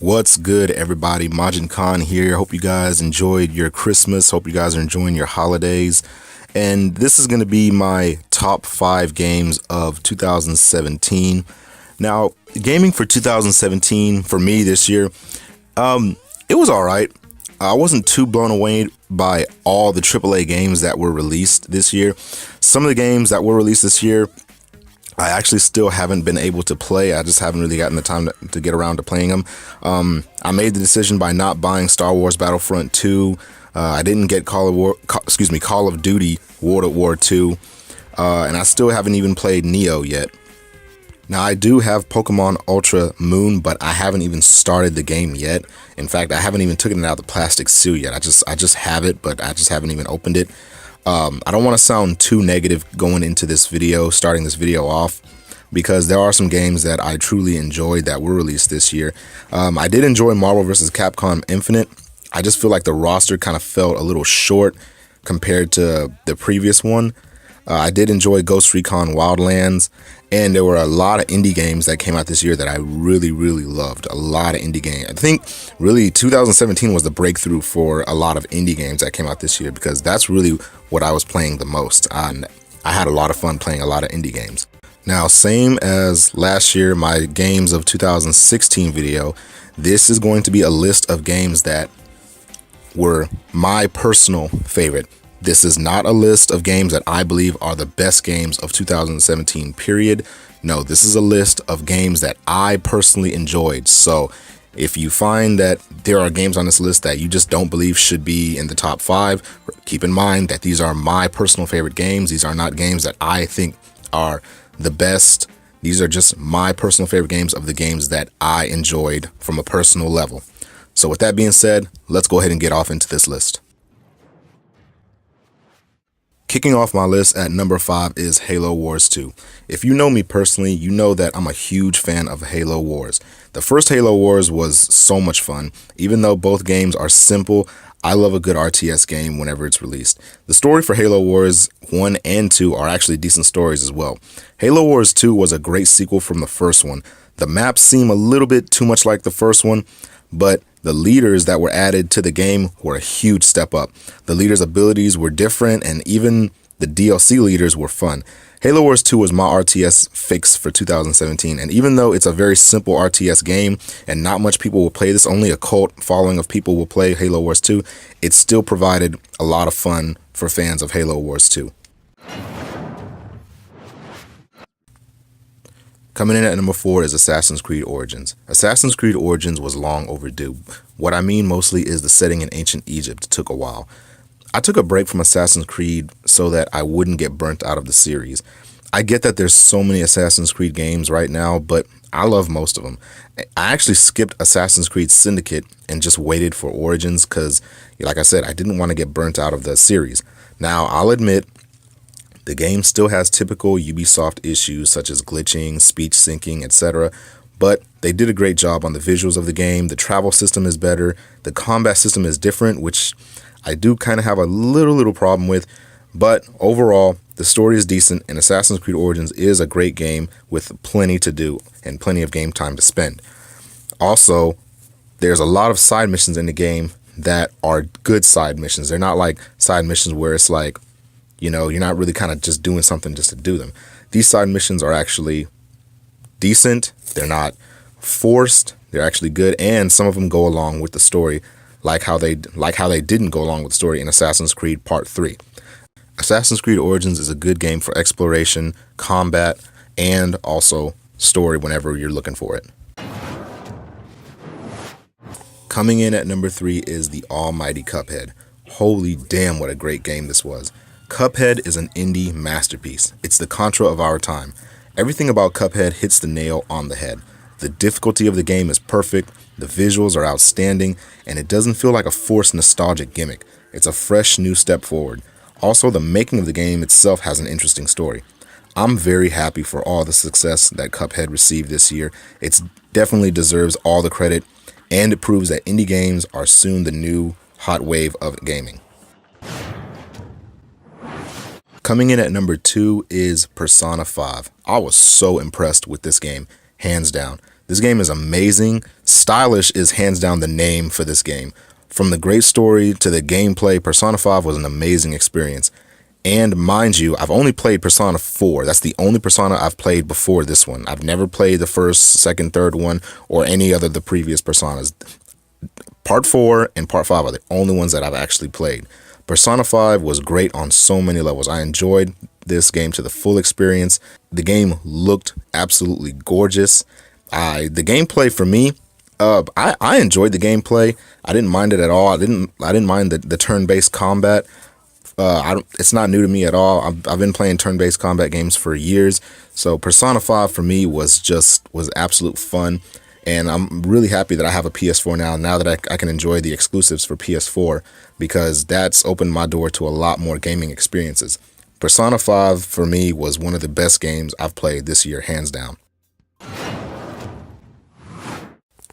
What's good, everybody? Majin Khan here. Hope you guys enjoyed your Christmas. Hope you guys are enjoying your holidays. And this is going to be my top 5 games of 2017. Now, gaming for 2017 for me this year, it was all right. I wasn't too blown away by all the AAA games that were released this year. Some of the games that were released this year, I actually still haven't been able to play. I just haven't really gotten the time to get around to playing them. I made the decision by not buying Star Wars Battlefront 2. I didn't get Call of Duty World at War 2. And I still haven't even played Neo yet. Now, I do have Pokemon Ultra Moon, but I haven't even started the game yet. In fact, I haven't even taken it out of the plastic seal yet. I just have it, but I just haven't even opened it. I don't want to sound too negative going into this video, starting this video off, because there are some games that I truly enjoyed that were released this year. I did enjoy Marvel vs. Capcom Infinite. I just feel like the roster kind of felt a little short compared to the previous one. I did enjoy Ghost Recon Wildlands, and there were a lot of indie games that came out this year that I really loved. A lot of indie games. I think really 2017 was the breakthrough for a lot of indie games that came out this year, because that's really what I was playing the most. I had a lot of fun playing a lot of indie games. Now, same as last year, my games of 2016 video, this is going to be a list of games that were my personal favorite. This is not a list of games that I believe are the best games of 2017, period. No, this is a list of games that I personally enjoyed. So if you find that there are games on this list that you just don't believe should be in the top 5, keep in mind that these are my personal favorite games. These are not games that I think are the best. These are just my personal favorite games of the games that I enjoyed from a personal level. So with that being said, let's go ahead and get off into this list. Kicking off my list at number 5 is Halo Wars 2. If you know me personally, you know that I'm a huge fan of Halo Wars. The first Halo Wars was so much fun. Even though both games are simple, I love a good RTS game whenever it's released. The story for Halo Wars 1 and 2 are actually decent stories as well. Halo Wars 2 was a great sequel from the first one. The maps seem a little bit too much like the first one, but the leaders that were added to the game were a huge step up. The leaders' abilities were different, and even the DLC leaders were fun. Halo Wars 2 was my RTS fix for 2017, and even though it's a very simple RTS game and not much people will play this, only a cult following of people will play Halo Wars 2, it still provided a lot of fun for fans of Halo Wars 2. Coming in at number 4 is Assassin's Creed Origins. Assassin's Creed Origins was long overdue. What I mean mostly is the setting in ancient Egypt took a while. I took a break from Assassin's Creed so that I wouldn't get burnt out of the series. I get that there's so many Assassin's Creed games right now, but I love most of them. I actually skipped Assassin's Creed Syndicate and just waited for Origins because, like I said, I didn't want to get burnt out of the series. Now, I'll admit, the game still has typical Ubisoft issues such as glitching, speech syncing, etc., but they did a great job on the visuals of the game. The travel system is better. The combat system is different, which I do kind of have a little problem with, but overall, the story is decent, and Assassin's Creed Origins is a great game with plenty to do and plenty of game time to spend. Also, there's a lot of side missions in the game that are good side missions. They're not like side missions where it's like, you know, you're not really kind of just doing something just to do them. These side missions are actually decent. They're not forced. They're actually good, and some of them go along with the story, like how they didn't go along with the story in Assassin's Creed Part 3. Assassin's Creed Origins is a good game for exploration, combat, and also story whenever you're looking for it. Coming in at number 3 is the almighty Cuphead. Holy damn, what a great game this was. Cuphead is an indie masterpiece. It's the Contra of our time. Everything about Cuphead hits the nail on the head. The difficulty of the game is perfect, the visuals are outstanding, and it doesn't feel like a forced nostalgic gimmick. It's a fresh new step forward. Also, the making of the game itself has an interesting story. I'm very happy for all the success that Cuphead received this year. It definitely deserves all the credit, and it proves that indie games are soon the new hot wave of gaming. Coming in at number 2 is Persona 5. I was so impressed with this game, hands down. This game is amazing. Stylish is hands down the name for this game. From the great story to the gameplay, Persona 5 was an amazing experience. And mind you, I've only played Persona 4. That's the only Persona I've played before this one. I've never played the first, second, third one, or any other of the previous Personas. Part 4 and Part 5 are the only ones that I've actually played. Persona 5 was great on so many levels. I enjoyed this game to the full experience. The game looked absolutely gorgeous. The gameplay for me, I enjoyed the gameplay. I didn't mind it at all. I didn't mind the turn-based combat. It's not new to me at all. I've been playing turn-based combat games for years. So Persona 5 for me was absolute fun. And I'm really happy that I have a PS4 now that I can enjoy the exclusives for PS4, because that's opened my door to a lot more gaming experiences. Persona 5 for me was one of the best games I've played this year, hands down.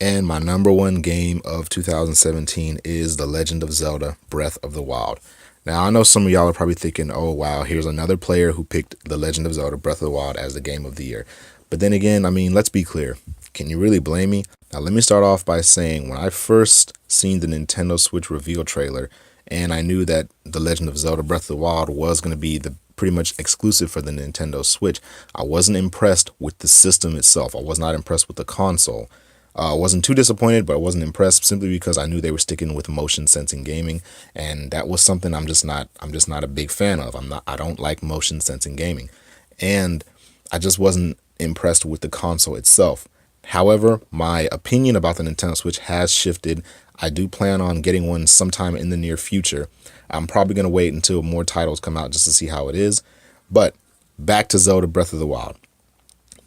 And my number one game of 2017 is The Legend of Zelda: Breath of the Wild. Now, I know some of y'all are probably thinking, oh wow, here's another player who picked The Legend of Zelda: Breath of the Wild as the game of the year. But then again, I mean, let's be clear. Can you really blame me? Now, let me start off by saying, when I first seen the Nintendo Switch reveal trailer, and I knew that The Legend of Zelda: Breath of the Wild was going to be the pretty much exclusive for the Nintendo Switch, I wasn't impressed with the system itself. I was not impressed with the console. I wasn't too disappointed, but I wasn't impressed simply because I knew they were sticking with motion sensing gaming, and that was something I'm just not a big fan of. I don't like motion sensing gaming, and I just wasn't impressed with the console itself. However, my opinion about the Nintendo Switch has shifted. I do plan on getting one sometime in the near future. I'm probably going to wait until more titles come out just to see how it is. But back to Zelda Breath of the Wild.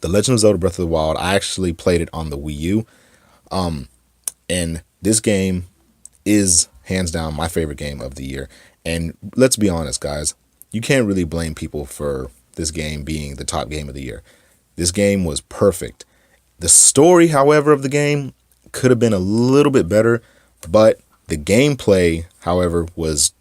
The Legend of Zelda Breath of the Wild, I actually played it on the Wii U. And this game is hands down my favorite game of the year. And let's be honest, guys, you can't really blame people for this game being the top game of the year. This game was perfect. The story, however, of the game could have been a little bit better, but the gameplay, however, was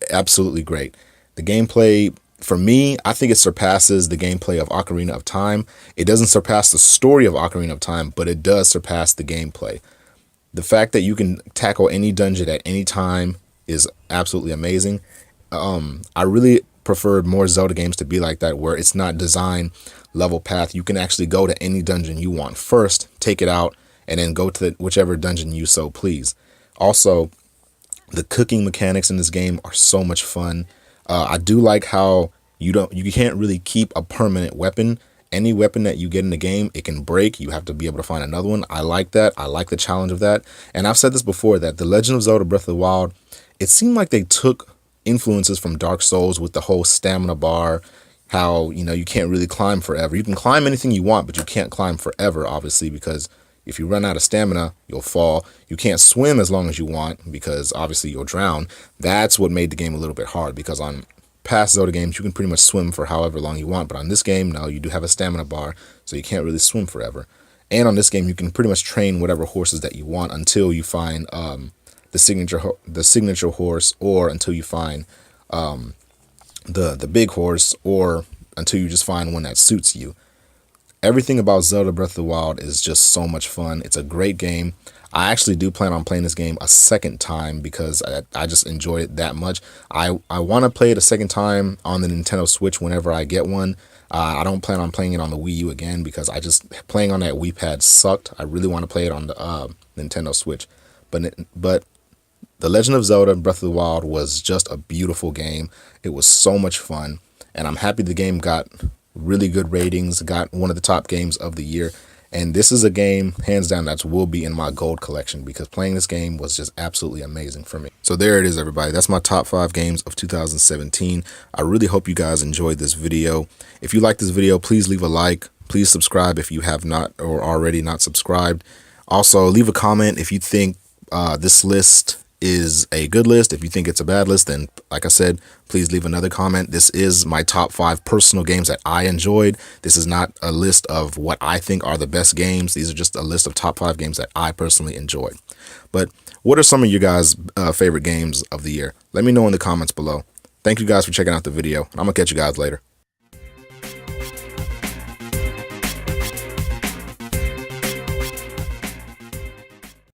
absolutely great. The gameplay, for me, I think it surpasses the gameplay of Ocarina of Time. It doesn't surpass the story of Ocarina of Time, but it does surpass the gameplay. The fact that you can tackle any dungeon at any time is absolutely amazing. I really preferred more Zelda games to be like that, where it's not design level path. You can actually go to any dungeon you want first, take it out, and then go to whichever dungeon you so please. Also, the cooking mechanics in this game are so much fun. I do like how you can't really keep a permanent weapon. Any weapon that you get in the game, it can break. You have to be able to find another one. I like that. I like the challenge of that. And I've said this before, that The Legend of Zelda Breath of the Wild, it seemed like they took influences from Dark Souls with the whole stamina bar, how, you can't really climb forever. You can climb anything you want, but you can't climb forever, obviously, because if you run out of stamina, you'll fall. You can't swim as long as you want, because obviously you'll drown. That's what made the game a little bit hard, because on past Zelda games, you can pretty much swim for however long you want. But on this game, no, you do have a stamina bar, so you can't really swim forever. And on this game, you can pretty much train whatever horses that you want until you find the signature horse, or until you find the big horse, or until you just find one that suits you. Everything about Zelda Breath of the Wild is just so much fun. It's a great game. I actually do plan on playing this game a second time, because I just enjoyed it that much. I want to play it a second time on the Nintendo Switch whenever I get one. I don't plan on playing it on the Wii U again, because playing on that Wii Pad sucked. I really want to play it on the Nintendo Switch. But The Legend of Zelda Breath of the Wild was just a beautiful game. It was so much fun, and I'm happy the game got really good ratings, got one of the top games of the year. And this is a game, hands down, that will be in my gold collection, because playing this game was just absolutely amazing for me. So there it is, everybody. That's my top 5 games of 2017. I really hope you guys enjoyed this video. If you like this video, please leave a like. Please subscribe if you have not or already not subscribed. Also, leave a comment if you think this list is a good list. If you think it's a bad list, then like I said, please leave another comment. This is my top 5 personal games that I enjoyed. This is not a list of what I think are the best games. These are just a list of top 5 games that I personally enjoyed. But what are some of you guys' favorite games of the year? Let me know in the comments below. Thank you guys for checking out the video. I'm gonna catch you guys later.